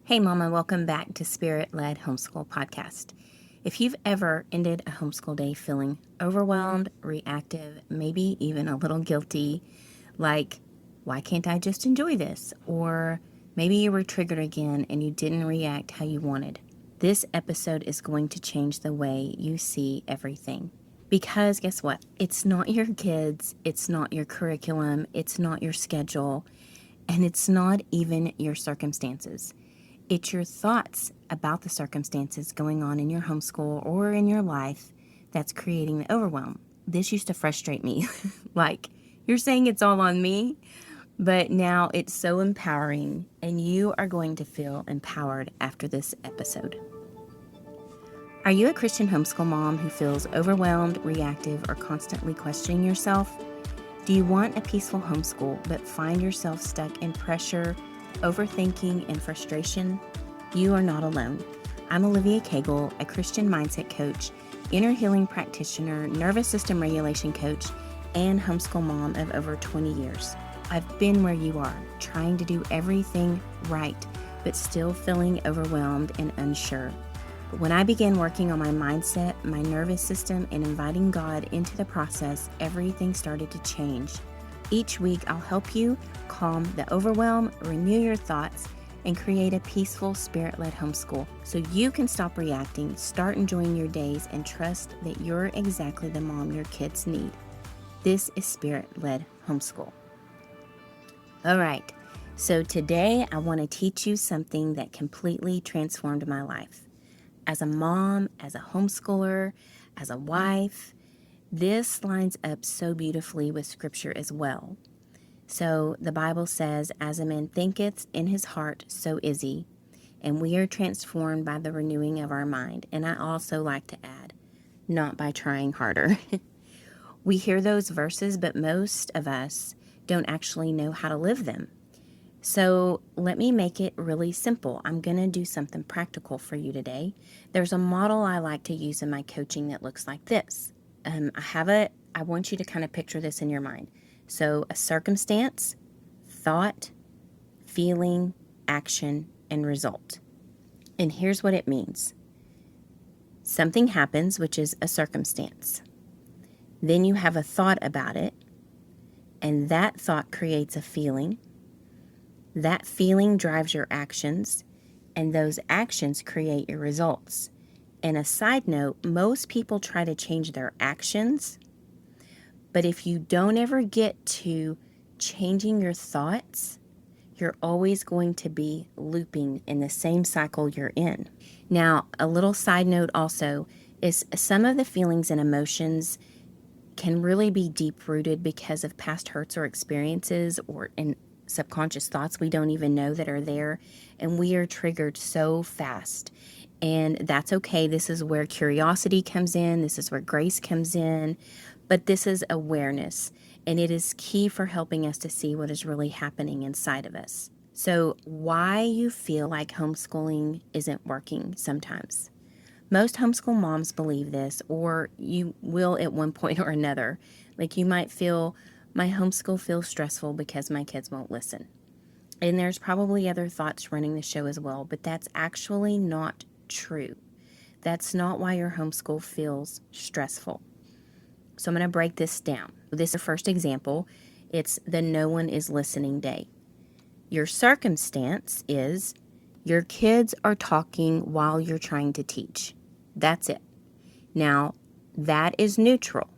Hey, Mama, welcome back to Spirit Led Homeschool Podcast. If you've ever ended a homeschool day feeling overwhelmed, reactive, maybe even a little guilty, like, why can't I just enjoy this? Or maybe you were triggered again and you didn't react how you wanted. This episode is going to change the way you see everything. Because guess what? It's not your kids, it's not your curriculum, it's not your schedule, and it's not even your circumstances. It's your thoughts about the circumstances going on in your homeschool or in your life that's creating the overwhelm. This used to frustrate me. Like, you're saying it's all on me, but now it's so empowering, and you are going to feel empowered after this episode. Are you a Christian homeschool mom who feels overwhelmed, reactive, or constantly questioning yourself? Do you want a peaceful homeschool but find yourself stuck in pressure, overthinking, and frustration? You are not alone. I'm Olivia Cagle, a Christian mindset coach, inner healing practitioner, nervous system regulation coach, and homeschool mom of over 20 years. I've been where you are, trying to do everything right, but still feeling overwhelmed and unsure. But when I began working on my mindset, my nervous system, and inviting God into the process, everything started to change. Each week, I'll help you calm the overwhelm, renew your thoughts, and create a peaceful, spirit-led homeschool so you can stop reacting, start enjoying your days, and trust that you're exactly the mom your kids need. This is Spirit-Led Homeschool. All right, so today I want to teach you something that completely transformed my life. As a mom, as a homeschooler, as a wife, this lines up so beautifully with Scripture as well. So the Bible says, as a man thinketh in his heart, so is he. And we are transformed by the renewing of our mind. And I also like to add, not by trying harder. We hear those verses, but most of us don't actually know how to live them. So let me make it really simple. I'm going to do something practical for you today. There's a model I like to use in my coaching that looks like this. I want you to kind of picture this in your mind. So a circumstance, thought, feeling, action, and result. And here's what it means. Something happens, which is a circumstance. Then you have a thought about it, and that thought creates a feeling. That feeling drives your actions, and those actions create your results. And a side note, most people try to change their actions, but if you don't ever get to changing your thoughts, you're always going to be looping in the same cycle you're in. Now, a little side note also is some of the feelings and emotions can really be deep-rooted because of past hurts or experiences or in subconscious thoughts we don't even know that are there, and we are triggered so fast. And that's okay. This is where curiosity comes in. This is where grace comes in. But this is awareness, and it is key for helping us to see what is really happening inside of us. So why you feel like homeschooling isn't working sometimes. Most homeschool moms believe this, or you will at one point or another. Like you might feel, my homeschool feels stressful because my kids won't listen. And there's probably other thoughts running the show as well, but that's actually not true. That's not why your homeschool feels stressful. So I'm going to break this down. This is the first example. It's the no one is listening day. Your circumstance is your kids are talking while you're trying to teach. That's it. Now, that is neutral.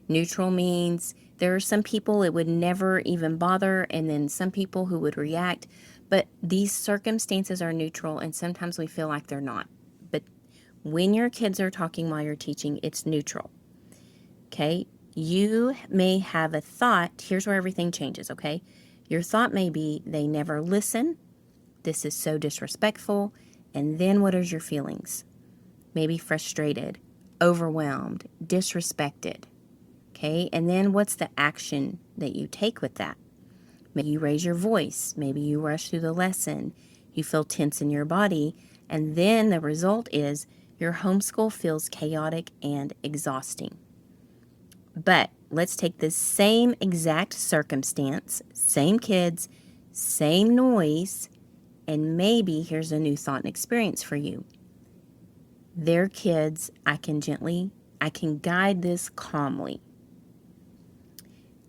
Neutral means there are some people it would never even bother, and then some people who would react. But these circumstances are neutral, and sometimes we feel like they're not. But when your kids are talking while you're teaching, it's neutral. Okay? You may have a thought. Here's where everything changes, okay? Your thought may be, they never listen. This is so disrespectful. And then what is your feelings? Maybe frustrated, overwhelmed, disrespected. Okay, and then what's the action that you take with that? Maybe you raise your voice. Maybe you rush through the lesson. You feel tense in your body. And then the result is your homeschool feels chaotic and exhausting. But let's take the same exact circumstance, same kids, same noise, And maybe here's a new thought and experience for you. Their kids, I can guide this calmly.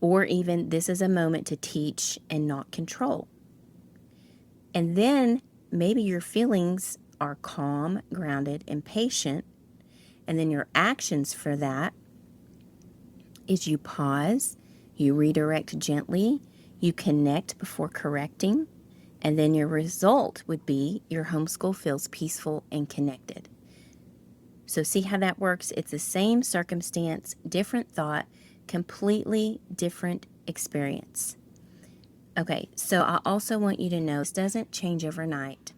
Or even, this is a moment to teach and not control. And then maybe your feelings are calm, grounded, and patient. And then your actions for that is you pause, you redirect gently, you connect before correcting, and then your result would be your homeschool feels peaceful and connected. So see how that works? It's the same circumstance, different thought, completely different experience. Okay, so I also want you to know this doesn't change overnight.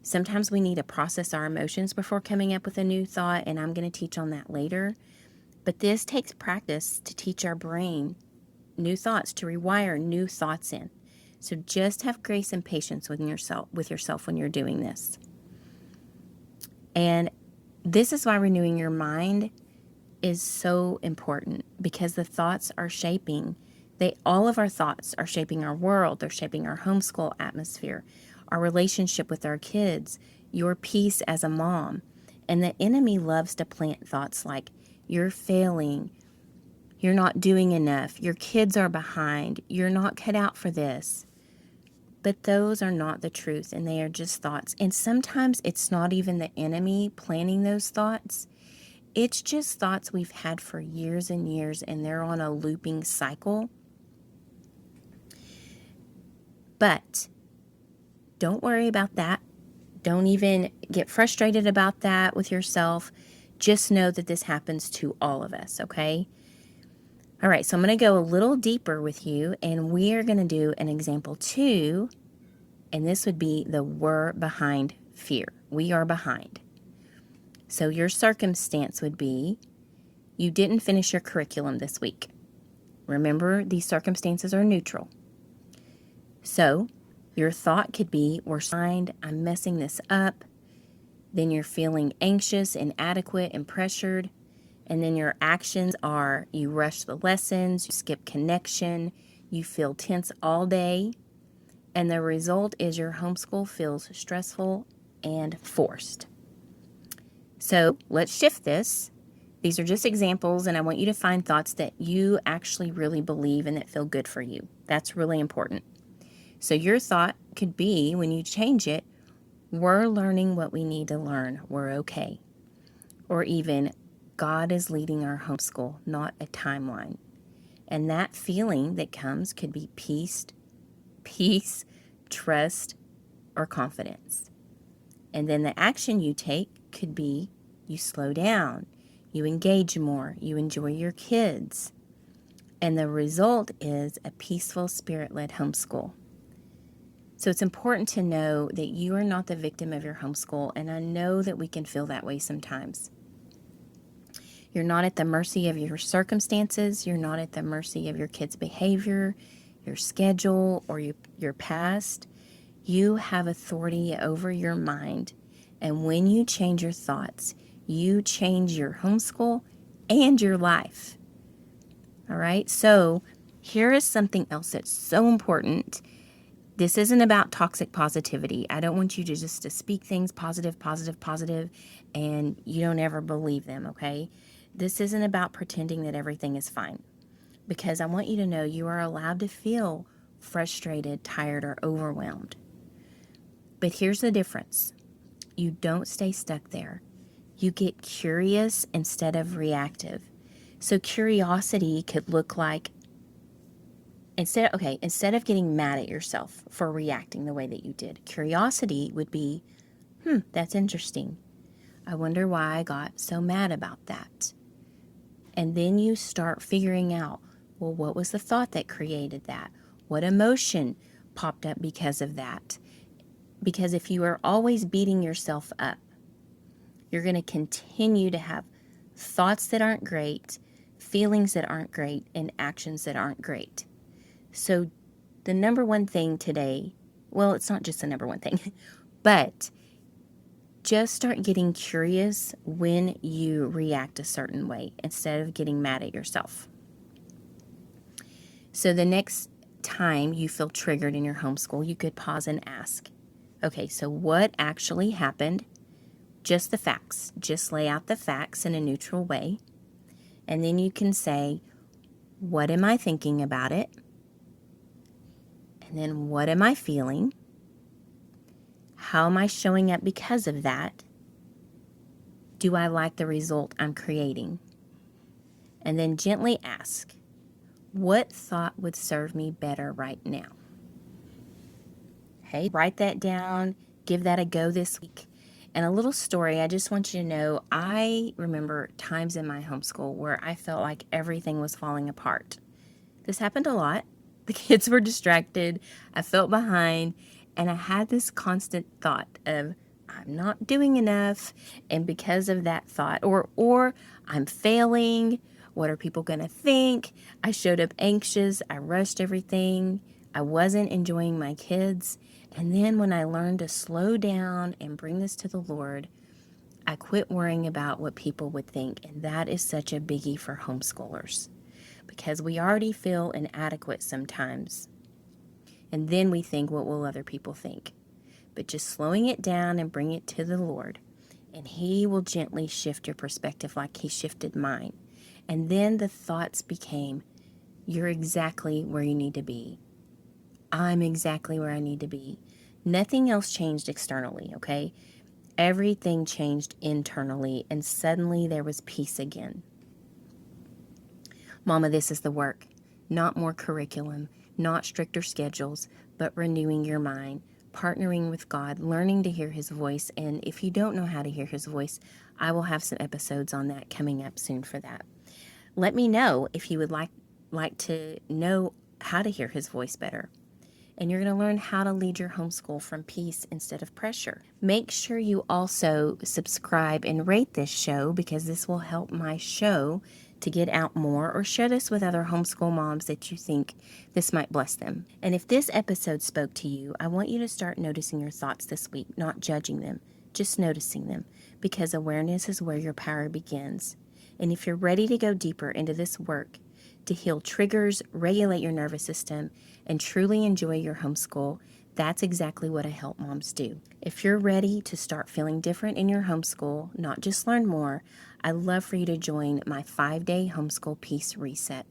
Sometimes we need to process our emotions before coming up with a new thought, and I'm going to teach on that later. But this takes practice to teach our brain new thoughts, to rewire new thoughts in. So just have grace and patience with yourself when you're doing this. And this is why renewing your mind is so important, because the thoughts are shaping. All of our thoughts are shaping our world. They're shaping our homeschool atmosphere, our relationship with our kids, your peace as a mom. And the enemy loves to plant thoughts like, you're failing, you're not doing enough, your kids are behind, you're not cut out for this. But those are not the truth, and they are just thoughts. And sometimes it's not even the enemy planting those thoughts. It's just thoughts we've had for years and years, and they're on a looping cycle. But don't worry about that. Don't even get frustrated about that with yourself. Just know that this happens to all of us, okay? All right, so I'm going to go a little deeper with you, and we are going to do an example 2, and this would be the we're behind fear. We are behind. So your circumstance would be, you didn't finish your curriculum this week. Remember, these circumstances are neutral. So your thought could be, we're behind, I'm messing this up. Then you're feeling anxious, inadequate, and pressured. And then your actions are, you rush the lessons, you skip connection, you feel tense all day. And the result is your homeschool feels stressful and forced. So let's shift this. These are just examples, and I want you to find thoughts that you actually really believe and that feel good for you. That's really important. So your thought could be, when you change it, we're learning what we need to learn. We're okay. Or even, God is leading our homeschool, not a timeline. And that feeling that comes could be peace, trust, or confidence. And then the action you take could be, you slow down, you engage more, you enjoy your kids. And the result is a peaceful, spirit-led homeschool. So it's important to know that you are not the victim of your homeschool, and I know that we can feel that way sometimes. You're not at the mercy of your circumstances. You're not at the mercy of your kids' behavior, your schedule, or your past. You have authority over your mind. And when you change your thoughts, you change your homeschool and your life. All right? So here is something else that's so important. This isn't about toxic positivity. I don't want you to just to speak things positive, and you don't ever believe them, okay? This isn't about pretending that everything is fine, because I want you to know you are allowed to feel frustrated, tired, or overwhelmed. But here's the difference. You don't stay stuck there. You get curious instead of reactive. So curiosity could look like, instead of getting mad at yourself for reacting the way that you did, curiosity would be, that's interesting. I wonder why I got so mad about that. And then you start figuring out, well, what was the thought that created that? What emotion popped up because of that? Because if you are always beating yourself up, you're going to continue to have thoughts that aren't great, feelings that aren't great, and actions that aren't great. So the number one thing today, well, it's not just the number one thing, but just start getting curious when you react a certain way instead of getting mad at yourself. So the next time you feel triggered in your homeschool, you could pause and ask, Okay, so what actually happened? Just the facts. Just lay out the facts in a neutral way. And then you can say, what am I thinking about it? And then what am I feeling? How am I showing up because of that? Do I like the result I'm creating? And then gently ask, what thought would serve me better right now? Hey, write that down. Give that a go this week. And a little story, I just want you to know, I remember times in my homeschool where I felt like everything was falling apart. This happened a lot. The kids were distracted. I felt behind. And I had this constant thought of, I'm not doing enough. And because of that thought, or I'm failing. What are people going to think? I showed up anxious. I rushed everything. I wasn't enjoying my kids. And then when I learned to slow down and bring this to the Lord, I quit worrying about what people would think. And that is such a biggie for homeschoolers because we already feel inadequate sometimes. And then we think, what will other people think? But just slowing it down and bring it to the Lord, and He will gently shift your perspective like He shifted mine. And then the thoughts became, you're exactly where you need to be. I'm exactly where I need to be. Nothing else changed externally, okay? Everything changed internally, and suddenly there was peace again. Mama, this is the work. Not more curriculum, not stricter schedules, but renewing your mind, partnering with God, learning to hear His voice. And if you don't know how to hear His voice, I will have some episodes on that coming up soon for that. Let me know if you would like to know how to hear His voice better. And you're going to learn how to lead your homeschool from peace instead of pressure. Make sure you also subscribe and rate this show because this will help my show to get out more, or share this with other homeschool moms that you think this might bless them. And if this episode spoke to you, I want you to start noticing your thoughts this week, not judging them, just noticing them, because awareness is where your power begins. And if you're ready to go deeper into this work, to heal triggers, regulate your nervous system, and truly enjoy your homeschool, that's exactly what I help moms do. If you're ready to start feeling different in your homeschool, not just learn more, I'd love for you to join my 5-day homeschool peace reset.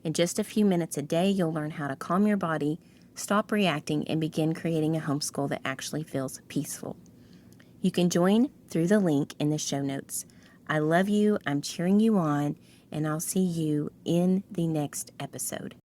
In just a few minutes a day, you'll learn how to calm your body, stop reacting, and begin creating a homeschool that actually feels peaceful. You can join through the link in the show notes. I love you, I'm cheering you on, and I'll see you in the next episode.